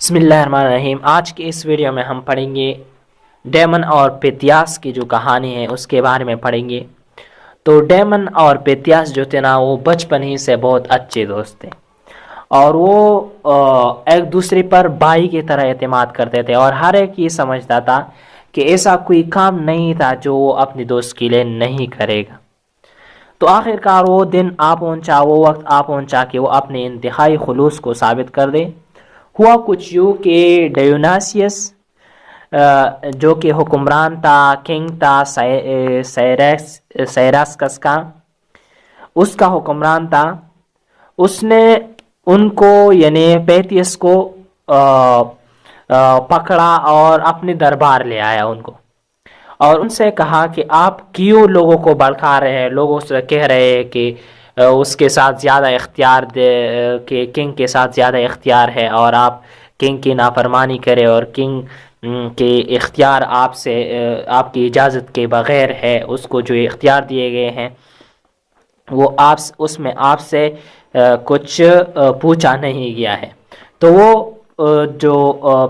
بسم اللہ الرحمن الرحیم۔ آج کی اس ویڈیو میں ہم پڑھیں گے ڈیمن اور پیتیاس کی جو کہانی ہے اس کے بارے میں پڑھیں گے۔ تو ڈیمن اور پیتیاس جو تھے نا، وہ بچپن ہی سے بہت اچھے دوست تھے اور وہ ایک دوسرے پر بھائی کی طرح اعتماد کرتے تھے، اور ہر ایک یہ سمجھتا تھا کہ ایسا کوئی کام نہیں تھا جو وہ اپنے دوست کے لیے نہیں کرے گا۔ تو آخر کار وہ دن وہ وقت آ پہنچا کہ وہ اپنے انتہائی خلوص کو ثابت کر دے۔ ہوا کچھ یوں کہ ڈیوناسیس جو کہ حکمران تھا، کنگ تھا سیراسکس کا، اس کا حکمران تھا، اس نے ان کو یعنی پیتیس کو پکڑا اور اپنے دربار لے آیا ان کو، اور ان سے کہا کہ آپ کیوں لوگوں کو بھڑکا رہے ہیں، لوگوں سے کہہ رہے ہیں کہ اس کے ساتھ زیادہ اختیار دے، کہ کنگ کے ساتھ زیادہ اختیار ہے اور آپ کنگ کی نافرمانی کرے، اور کنگ کے اختیار آپ کی اجازت کے بغیر ہے، اس کو جو اختیار دیے گئے ہیں وہ اس میں آپ سے کچھ پوچھا نہیں گیا ہے۔ تو وہ جو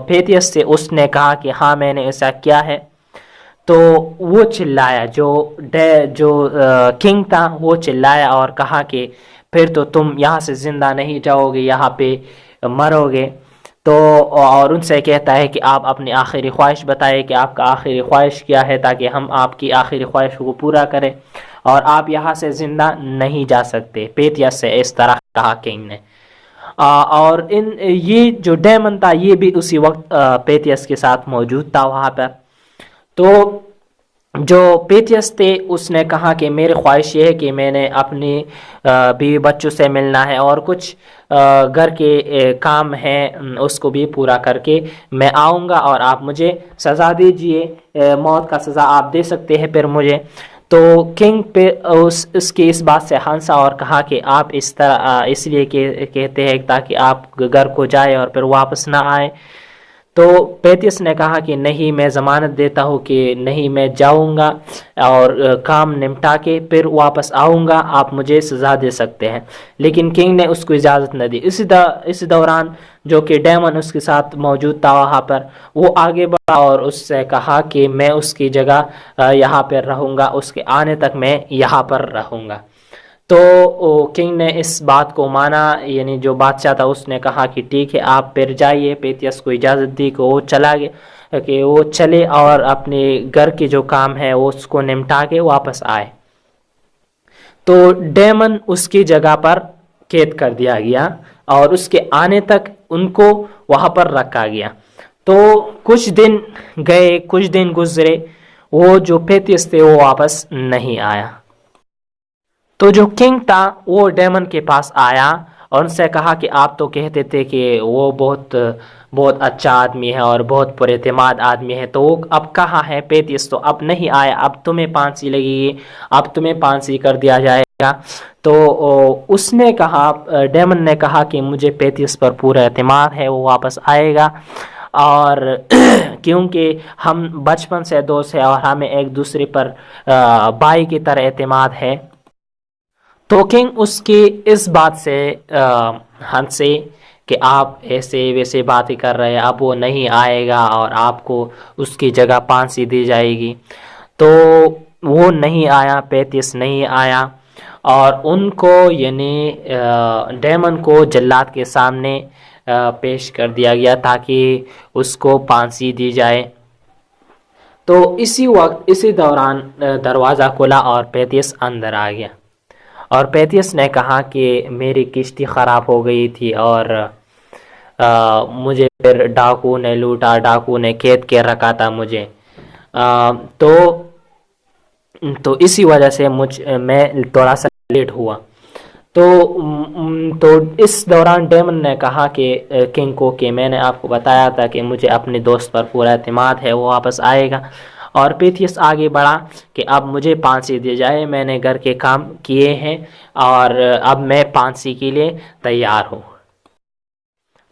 پیتیس سے اس نے کہا کہ ہاں میں نے ایسا کیا ہے۔ تو وہ چلایا، جو کنگ تھا وہ چلایا اور کہا کہ پھر تو تم یہاں سے زندہ نہیں جاؤ گے، یہاں پہ مرو گے۔ تو اور ان سے کہتا ہے کہ آپ اپنی آخری خواہش بتائیں کہ آپ کا آخری خواہش کیا ہے، تاکہ ہم آپ کی آخری خواہش کو پورا کریں، اور آپ یہاں سے زندہ نہیں جا سکتے۔ پیتیس سے اس طرح کہا کنگ نے۔ اور یہ جو ڈیمن تھا یہ بھی اسی وقت پیتیس کے ساتھ موجود تھا وہاں پر۔ تو جو پیتیس تھے اس نے کہا کہ میری خواہش یہ ہے کہ میں نے اپنی بیوی بچوں سے ملنا ہے، اور کچھ گھر کے کام ہیں اس کو بھی پورا کر کے میں آؤں گا، اور آپ مجھے سزا دیجئے، موت کا سزا آپ دے سکتے ہیں پھر مجھے۔ تو کنگ پہ اس کی اس بات سے ہنسا اور کہا کہ آپ اس لیے کہتے ہیں تاکہ آپ گھر کو جائے اور پھر واپس نہ آئے۔ تو پیتیس نے کہا کہ نہیں، میں ضمانت دیتا ہوں کہ نہیں، میں جاؤں گا اور کام نمٹا کے پھر واپس آؤں گا، آپ مجھے سزا دے سکتے ہیں۔ لیکن کنگ نے اس کو اجازت نہ دی۔ اس دوران جو کہ ڈیمن اس کے ساتھ موجود تھا وہاں پر، وہ آگے بڑھا اور اس سے کہا کہ میں اس کی جگہ یہاں پر رہوں گا، اس کے آنے تک میں یہاں پر رہوں گا۔ تو کنگ نے اس بات کو مانا، یعنی جو بادشاہ تھا اس نے کہا کہ ٹھیک ہے آپ پھر جائیے۔ پیتیس کو اجازت دی کہ وہ چلا گیا، کہ وہ چلے اور اپنے گھر کے جو کام ہے وہ اس کو نمٹا کے واپس آئے۔ تو ڈیمن اس کی جگہ پر قید کر دیا گیا اور اس کے آنے تک ان کو وہاں پر رکھا گیا۔ تو کچھ دن گئے، کچھ دن گزرے، وہ جو پیتیس تھے وہ واپس نہیں آیا۔ تو جو کنگ تھا وہ ڈیمن کے پاس آیا اور ان سے کہا کہ آپ تو کہتے تھے کہ وہ بہت اچھا آدمی ہے اور بہت پر اعتماد آدمی ہے، تو وہ اب کہاں ہے؟ پیتیس تو اب نہیں آیا، اب تمہیں پھانسی لگے گی، اب تمہیں پھانسی کر دیا جائے گا۔ تو اس نے کہا، ڈیمن نے کہا کہ مجھے پیتیس پر پورا اعتماد ہے، وہ واپس آئے گا، اور کیونکہ ہم بچپن سے دوست ہیں اور ہمیں ایک دوسرے پر بھائی کی طرح اعتماد ہے۔ تو کنگ اس کی اس بات سے ہنسے کہ آپ ایسے ویسے باتیں کر رہے ہیں، اب وہ نہیں آئے گا اور آپ کو اس کی جگہ پھانسی دی جائے گی۔ تو وہ نہیں آیا، پیتیس نہیں آیا، اور ان کو یعنی ڈیمن کو جلاد کے سامنے پیش کر دیا گیا تاکہ اس کو پھانسی دی جائے۔ تو اسی دوران دروازہ کھلا اور پیتیس اندر آ گیا، اور پیتیس نے کہا کہ میری کشتی خراب ہو گئی تھی اور مجھے پھر ڈاکو نے لوٹا، ڈاکو نے قید کے رکھا تھا مجھے، تو اسی وجہ سے میں تھوڑا سا لیٹ ہوا۔ تو اس دوران ڈیمن نے کہا کہ کنگ کو کہ میں نے آپ کو بتایا تھا کہ مجھے اپنے دوست پر پورا اعتماد ہے، وہ واپس آئے گا۔ اور پیتیس آگے بڑھا کہ اب مجھے پھانسی دی جائے، میں نے گھر کے کام کیے ہیں اور اب میں پھانسی کے لیے تیار ہوں۔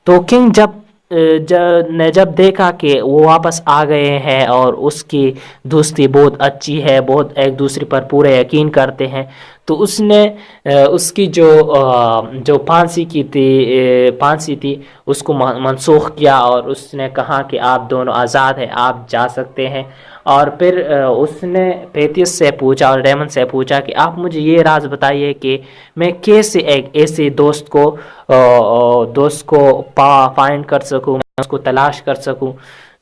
تو کنگ جب نے جب دیکھا کہ وہ واپس آ گئے ہیں اور اس کی دوستی بہت اچھی ہے، بہت ایک دوسرے پر پورے یقین کرتے ہیں، تو اس نے اس کی جو پھانسی تھی اس کو منسوخ کیا، اور اس نے کہا کہ آپ دونوں آزاد ہیں، آپ جا سکتے ہیں۔ اور پھر اس نے پیتیس سے پوچھا اور ڈیمن سے پوچھا کہ آپ مجھے یہ راز بتائیے کہ میں کیسے ایک ایسے دوست کو فائنڈ کر سکوں، میں اس کو تلاش کر سکوں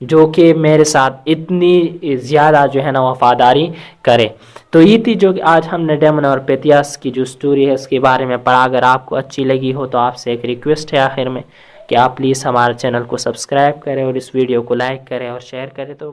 جو کہ میرے ساتھ اتنی زیادہ جو ہے نا وفاداری کرے۔ تو یہ تھی جو کہ آج ہم نے ڈیمن اور پیتیاس کی جو سٹوری ہے اس کے بارے میں پڑھا۔ اگر آپ کو اچھی لگی ہو تو آپ سے ایک ریکویسٹ ہے آخر میں کہ آپ پلیز ہمارے چینل کو سبسکرائب کریں اور اس ویڈیو کو لائک کریں اور شیئر کریں۔ تو